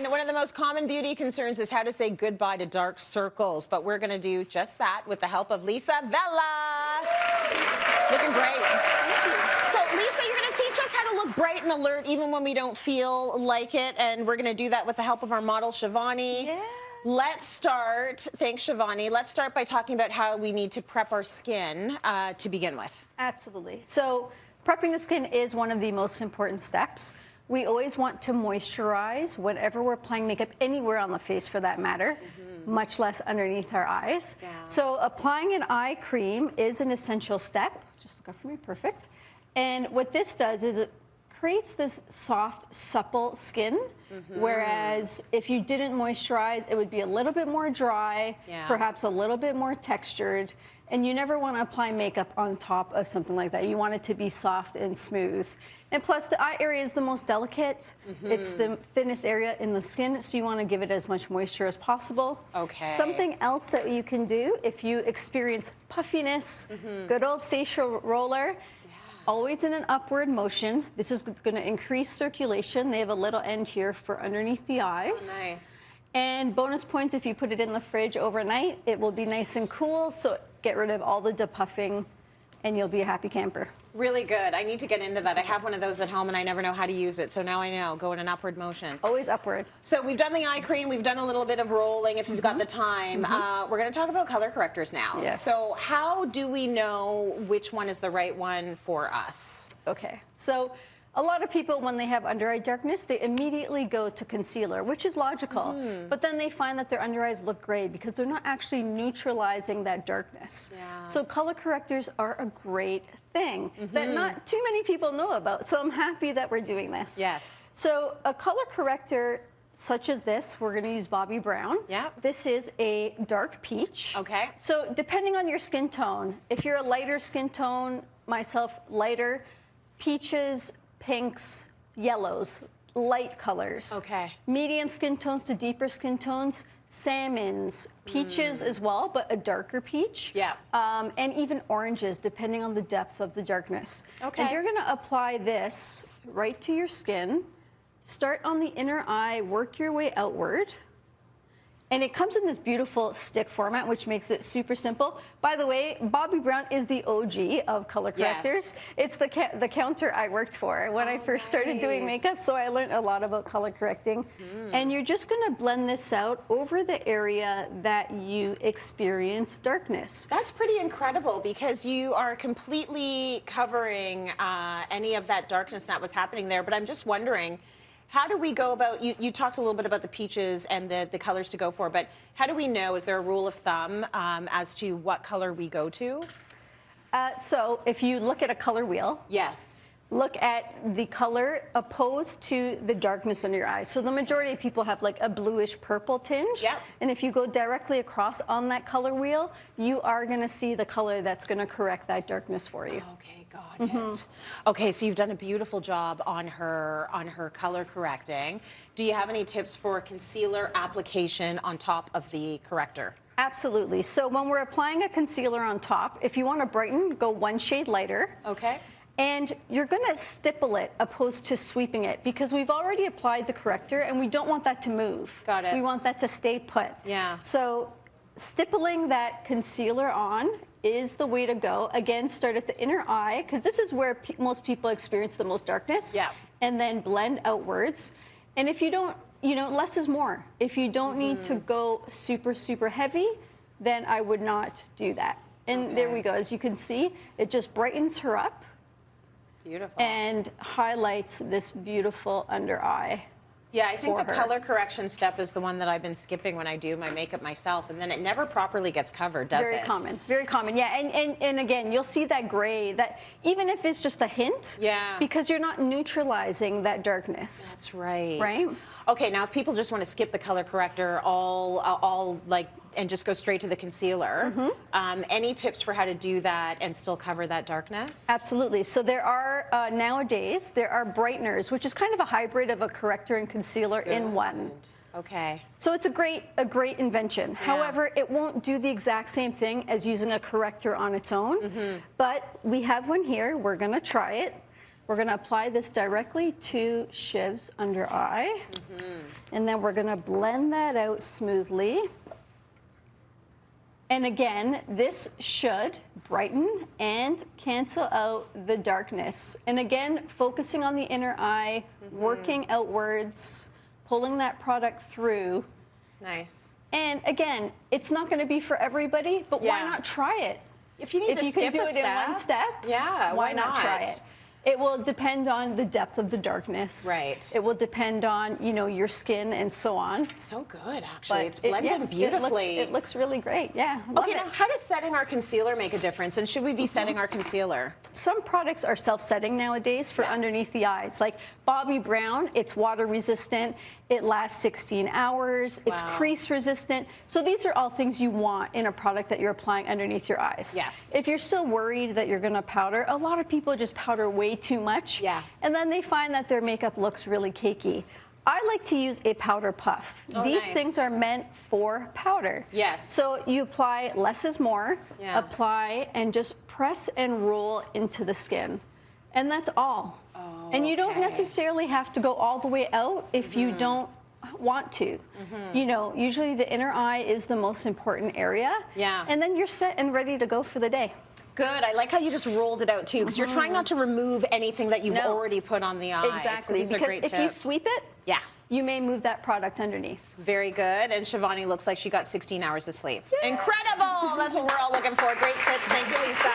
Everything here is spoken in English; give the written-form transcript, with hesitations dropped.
And one of the most common beauty concerns is how to say goodbye to dark circles, but we're going to do just that with the help of Lisa Vella. Looking great. So, Lisa, you're going to teach us how to look bright and alert even when we don't feel like it, and we're going to do that with the help of our model, Shivani. Yeah. Let's start, thanks Shivani, let's start by talking about how we need to prep our skin to begin with. Absolutely. So prepping the skin is one of the most important steps. We always want to moisturize whenever we're applying makeup, anywhere on the face for that matter, much less underneath our eyes. Yeah. So applying an eye cream is an essential step. Just look up for me, perfect. And what this does is it creates this soft, supple skin, whereas if you didn't moisturize, it would be a little bit more dry, perhaps a little bit more textured, and you never want to apply makeup on top of something like that. You want it to be soft and smooth. And plus, the eye area is the most delicate. It's the thinnest area in the skin, so you want to give it as much moisture as possible. Okay. Something else that you can do if you experience puffiness, good old facial roller, always in an upward motion. This is going to increase circulation. They have a little end here for underneath the eyes. Oh, nice. And bonus points if you put it in the fridge overnight. It will be nice and cool, so get rid of all the depuffing, and you'll be a happy camper. Really good. I need to get into that. I have one of those at home, and I never know how to use it, so now I know. Go in an upward motion. Always upward. So we've done the eye cream. We've done a little bit of rolling if you've got the time. We're going to talk about color correctors now. Yes. So how do we know which one is the right one for us? Okay. So a lot of people, when they have under-eye darkness, they immediately go to concealer, which is logical. But then they find that their under eyes look gray because they're not actually neutralizing that darkness. Yeah. So color correctors are a great thing that not too many people know about. So I'm happy that we're doing this. Yes. So a color corrector such as this, we're going to use Bobbi Brown. Yeah. This is a dark peach. Okay. So depending on your skin tone, if you're a lighter skin tone, myself lighter, peaches, pinks, yellows, light colors. Okay. Medium skin tones to deeper skin tones, salmons, peaches as well, but a darker peach. Yeah. And even oranges, depending on the depth of the darkness. Okay. And you're going to apply this right to your skin. Start on the inner eye, work your way outward. And it comes in this beautiful stick format, which makes it super simple. By the way, Bobbi Brown is the OG of color correctors. It's the counter I worked for when I first started doing makeup, so I learned a lot about color correcting. And you're just going to blend this out over the area that you experience darkness. That's pretty incredible because you are completely covering any of that darkness that was happening there. But I'm just wondering, how do we go about, you talked a little bit about the peaches and the colors to go for, but how do we know, is there a rule of thumb as to what color we go to? So if you look at a color wheel, Yes. look at the color opposed to the darkness under your eyes. So the majority of people have like a bluish purple tinge. Yep. And if you go directly across on that color wheel, you are going to see the color that's going to correct that darkness for you. Okay, got it. Okay, so you've done a beautiful job on her color correcting. Do you have any tips for concealer application on top of the corrector? Absolutely. So when we're applying a concealer on top, if you want to brighten, go one shade lighter. Okay. And you're going to stipple it opposed to sweeping it because we've already applied the corrector and we don't want that to move. Got it. We want that to stay put. Yeah. So stippling that concealer on is the way to go. Again, start at the inner eye because this is where most people experience the most darkness. Yeah. And then blend outwards. And if you don't, less is more. If you don't need to go super, super heavy, then I would not do that. And there we go. As you can see, it just brightens her up. Beautiful. And highlights this beautiful under eye. Yeah, I think the for her. color correction step is the one that I've been skipping when I do my makeup myself, and then it never properly gets covered, does it? Very common, very common. Yeah, and again, you'll see that gray, that even if it's just a hint, because you're not neutralizing that darkness. That's right. Right? Okay, now if people just want to skip the color corrector all like and just go straight to the concealer, any tips for how to do that and still cover that darkness? Absolutely. So there are, nowadays, there are brighteners, which is kind of a hybrid of a corrector and concealer in one. Okay. So it's a great invention. However, it won't do the exact same thing as using a corrector on its own. But we have one here. We're going to try it. We're going to apply this directly to Shiv's under eye. And then we're going to blend that out smoothly. And again, this should brighten and cancel out the darkness. And again, focusing on the inner eye, working outwards, pulling that product through. Nice. And again, it's not going to be for everybody, but why not try it? If you need to skip can do a it in one step, yeah, why not try it? It will depend on the depth of the darkness. Right. It will depend on, you know, your skin and so on. It's so good, actually. But It's blending beautifully. It looks really great. Yeah. Okay, now how does setting our concealer make a difference? And should we be setting our concealer? Some products are self-setting nowadays for underneath the eyes. Like Bobbi Brown, it's water resistant. It lasts 16 hours. It's crease resistant. So these are all things you want in a product that you're applying underneath your eyes. Yes. If you're still worried that you're going to powder, a lot of people just powder way too much. Yeah. And then they find that their makeup looks really cakey. I like to use a powder puff. These things are meant for powder. Yes. So you apply less is more. Yeah. Apply and just press and roll into the skin. And that's all. And you don't necessarily have to go all the way out if you don't want to. You know, usually the inner eye is the most important area. Yeah. And then you're set and ready to go for the day. Good. I like how you just rolled it out too, because you're trying not to remove anything that you've already put on the eyes. Exactly. So these are because great if tips. you sweep it, you may move that product underneath. Very good. And Shivani looks like she got 16 hours of sleep. Incredible. That's what we're all looking for. Great tips. Thank you, Lisa.